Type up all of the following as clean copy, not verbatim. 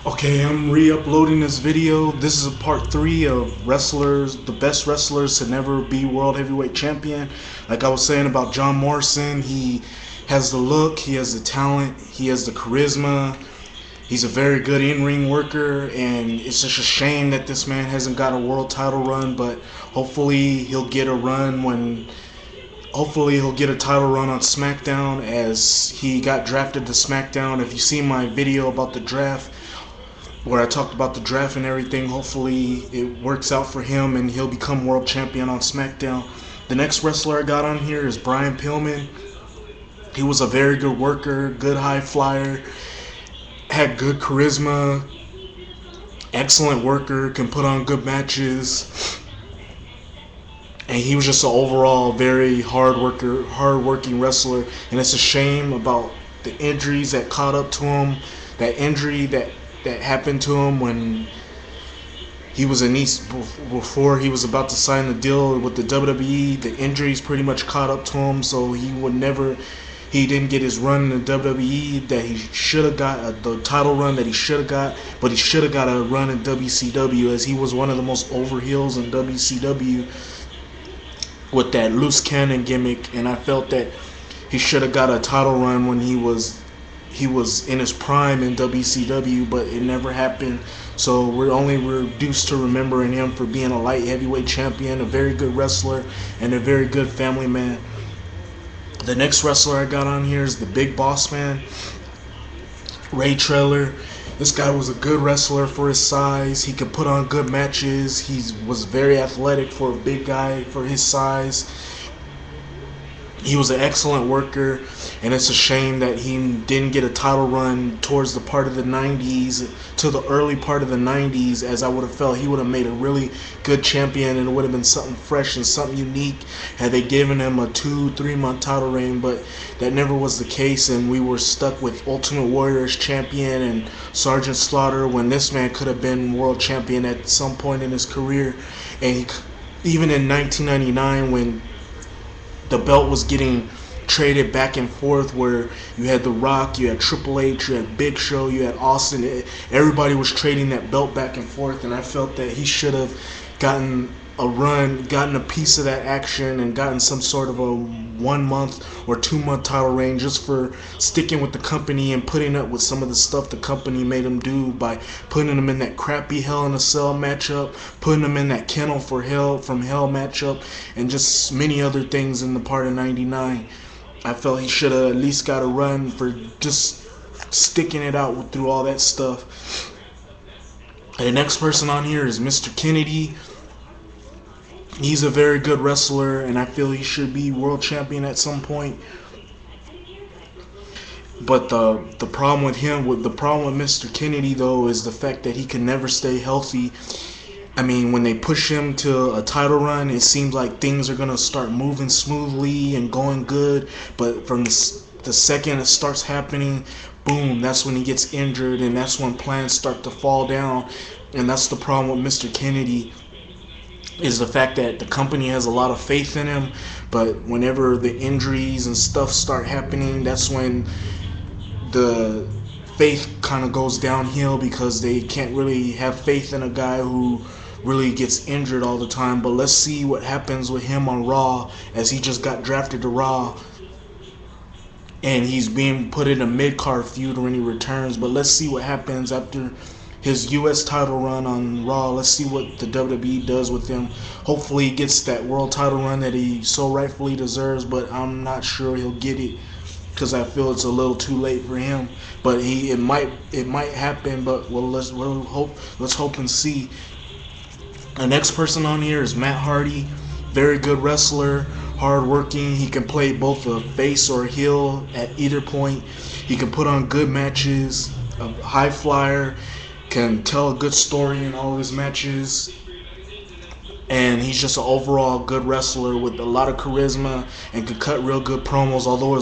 Okay, I'm re-uploading this video. This is a part 3 of wrestlers, the best wrestlers to never be world heavyweight champion. Like I was saying about John Morrison, he has the look, he has the talent, he has the charisma. He's a very good in-ring worker, and it's just a shame that this man hasn't got a world title run, but hopefully he'll get a run when hopefully he'll get a title run on SmackDown, as he got drafted to SmackDown. If you see my video about the draft, where I talked about the draft and everything, hopefully it works out for him and he'll become world champion on SmackDown. The next wrestler I got on here is Brian Pillman. He was a very good worker, good high flyer, had good charisma, excellent worker, can put on good matches, and he was just an overall very hard working wrestler. And it's a shame about the injuries that caught up to him. That injury that happened to him when he was in East, before he was about to sign the deal with the WWE. The injuries pretty much caught up to him, so he didn't get his run in the WWE that he should have got, the title run that he should have got, but he should have got a run in WCW, as he was one of the most over heels in WCW with that loose cannon gimmick. And I felt that he should have got a title run when he was in his prime in WCW, but it never happened. So we're only reduced to remembering him for being a light heavyweight champion, a very good wrestler, and a very good family man. The next wrestler I got on here is the Big Boss Man, Ray Treller. This guy was a good wrestler for his size. He could put on good matches. He was very athletic for a big guy for his size. He was an excellent worker, and it's a shame that he didn't get a title run towards the part of the 90s, to the early part of the 90s, as I would have felt he would have made a really good champion, and it would have been something fresh and something unique had they given him a 2-3 month title reign. But that never was the case, and we were stuck with Ultimate Warrior as champion and Sergeant Slaughter, when this man could have been world champion at some point in his career. And even in 1999, when the belt was getting traded back and forth, where you had The Rock, you had Triple H, you had Big Show, you had Austin. Everybody was trading that belt back and forth, and I felt that he should have gotten a run, gotten a piece of that action, and gotten some sort of a 1 month or 2 month title reign, just for sticking with the company and putting up with some of the stuff the company made him do, by putting him in that crappy Hell in a Cell matchup, putting him in that Kennel from Hell matchup, and just many other things in the part of 99. I felt he should have at least got a run for just sticking it out through all that stuff. And the next person on here is Mr. Kennedy. He's a very good wrestler, and I feel he should be world champion at some point. But the problem with Mr. Kennedy, though, is the fact that he can never stay healthy. I mean, when they push him to a title run, it seems like things are gonna start moving smoothly and going good. But from the second it starts happening, boom, that's when he gets injured, and that's when plans start to fall down. And that's the problem with Mr. Kennedy, is the fact that the company has a lot of faith in him, but whenever the injuries and stuff start happening, that's when the faith kind of goes downhill, because they can't really have faith in a guy who really gets injured all the time. But let's see what happens with him on Raw, as he just got drafted to Raw, and he's being put in a mid-card feud when he returns. But let's see what happens after his U.S. title run on Raw. Let's see what the WWE does with him. Hopefully he gets that world title run that he so rightfully deserves, but I'm not sure he'll get it, because I feel it's a little too late for him. But it might happen. But let's hope and see. The next person on here is Matt Hardy. Very good wrestler, hard working. He can play both a face or a heel at either point. He can put on good matches. A high flyer, can tell a good story in all of his matches, and he's just an overall good wrestler with a lot of charisma and could cut real good promos. Although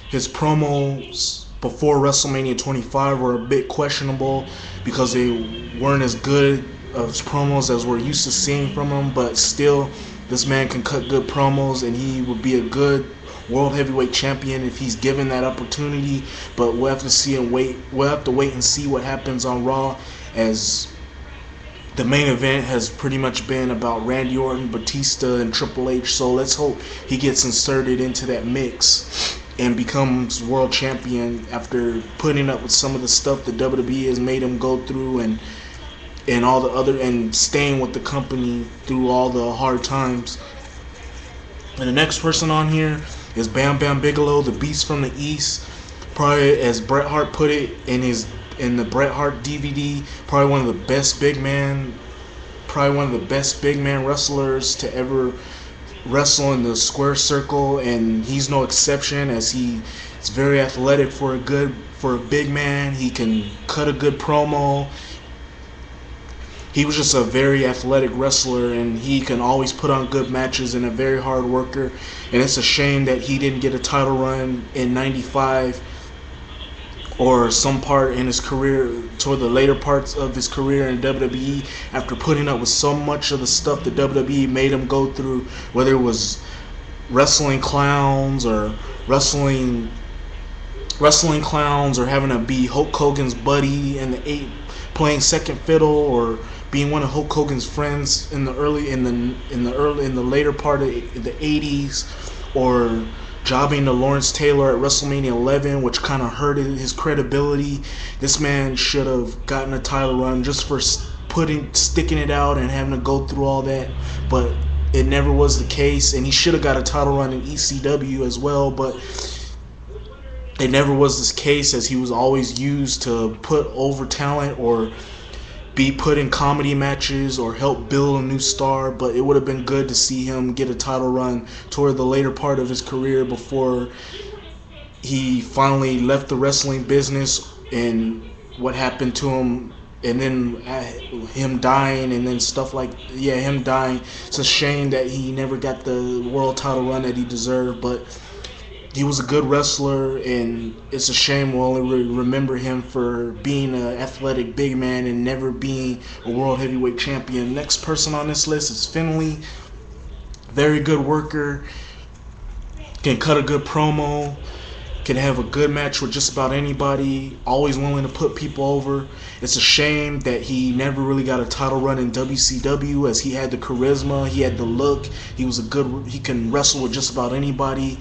his promos before WrestleMania 25 were a bit questionable, because they weren't as good as promos as we're used to seeing from him, but still, this man can cut good promos, and he would be a good world heavyweight champion if he's given that opportunity. But we'll have to see and wait. We'll have to wait and see what happens on Raw, as the main event has pretty much been about Randy Orton, Batista, and Triple H. So let's hope he gets inserted into that mix and becomes world champion after putting up with some of the stuff that WWE has made him go through, and all the other, and staying with the company through all the hard times. And the next person on here is Bam Bam Bigelow, the Beast from the East. Probably, as Bret Hart put it in the Bret Hart DVD, probably one of the best big man wrestlers to ever wrestle in the square circle, and he's no exception, as he's very athletic for a big man. He can cut a good promo. He was just a very athletic wrestler, and he can always put on good matches, and a very hard worker. And it's a shame that he didn't get a title run in '95 or some part in his career, toward the later parts of his career in WWE, after putting up with so much of the stuff that WWE made him go through, whether it was wrestling clowns or having to be Hulk Hogan's buddy in playing second fiddle, or being one of Hulk Hogan's friends in the later part of the 80s, or jobbing to Lawrence Taylor at WrestleMania 11, which kind of hurted his credibility. This man should have gotten a title run just for sticking it out and having to go through all that, but it never was the case. And he should have got a title run in ECW as well, but it never was this case, as he was always used to put over talent or be put in comedy matches or help build a new star. But it would have been good to see him get a title run toward the later part of his career, before he finally left the wrestling business and what happened to him, and then him dying, and then stuff like him dying. It's a shame that he never got the world title run that he deserved, but he was a good wrestler, and it's a shame we'll only remember him for being an athletic big man and never being a world heavyweight champion. Next person on this list is Finlay. Very good worker, can cut a good promo, can have a good match with just about anybody, always willing to put people over. It's a shame that he never really got a title run in WCW, as he had the charisma, he had the look, he can wrestle with just about anybody.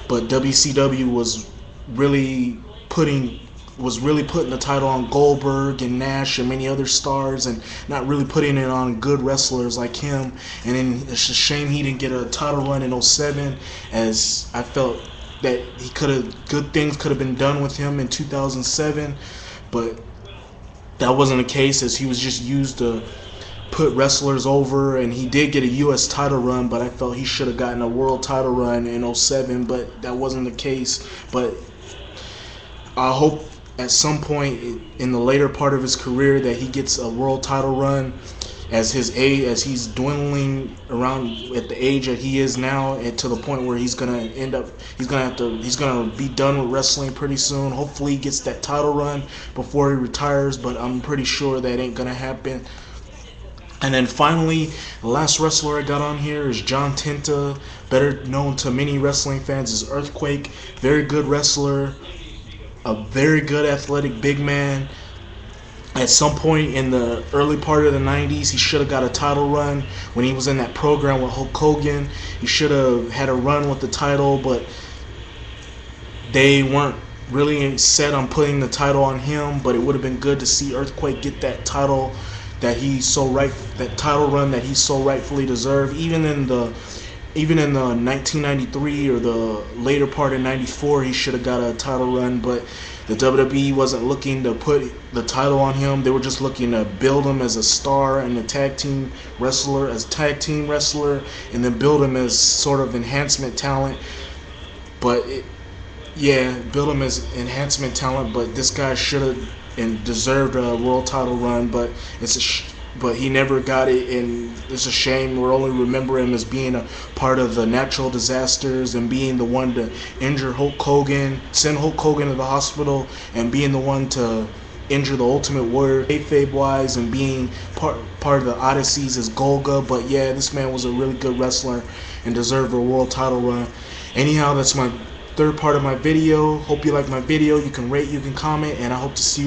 But WCW was really putting the title on Goldberg and Nash and many other stars, and not really putting it on good wrestlers like him. And then it's a shame he didn't get a title run in '07, as I felt that good things could have been done with him in 2007, but that wasn't the case, as he was just used to put wrestlers over. And he did get a U.S. title run, but I felt he should have gotten a world title run in '07, but that wasn't the case. But I hope at some point in the later part of his career that he gets a world title run, as he's dwindling around at the age that he is now, and to the point where he's gonna be done with wrestling pretty soon. Hopefully he gets that title run before he retires, but I'm pretty sure that ain't gonna happen. And then finally, the last wrestler I got on here is John Tenta, better known to many wrestling fans as Earthquake. Very good wrestler, a very good athletic big man. At some point in the early part of the 90s, he should have got a title run when he was in that program with Hulk Hogan. He should have had a run with the title, but they weren't really set on putting the title on him. But it would have been good to see Earthquake get that title that title run that he so rightfully deserved. Even in the 1993 or the later part of '94, he should have got a title run, but the WWE wasn't looking to put the title on him. They were just looking to build him as a star and a tag team wrestler, and then build him as sort of enhancement talent. But build him as enhancement talent. But this guy should have and deserved a world title run, but but he never got it, and it's a shame. We're only remember him as being a part of the natural disasters and being the one to injure Hulk Hogan, send Hulk Hogan to the hospital, and being the one to injure the Ultimate Warrior kayfabe wise, and being part of the Odysseys as Golga. But this man was a really good wrestler and deserved a world title run. Anyhow, that's my third part of my video. Hope you like my video. You can rate, you can comment, and I hope to see you tomorrow.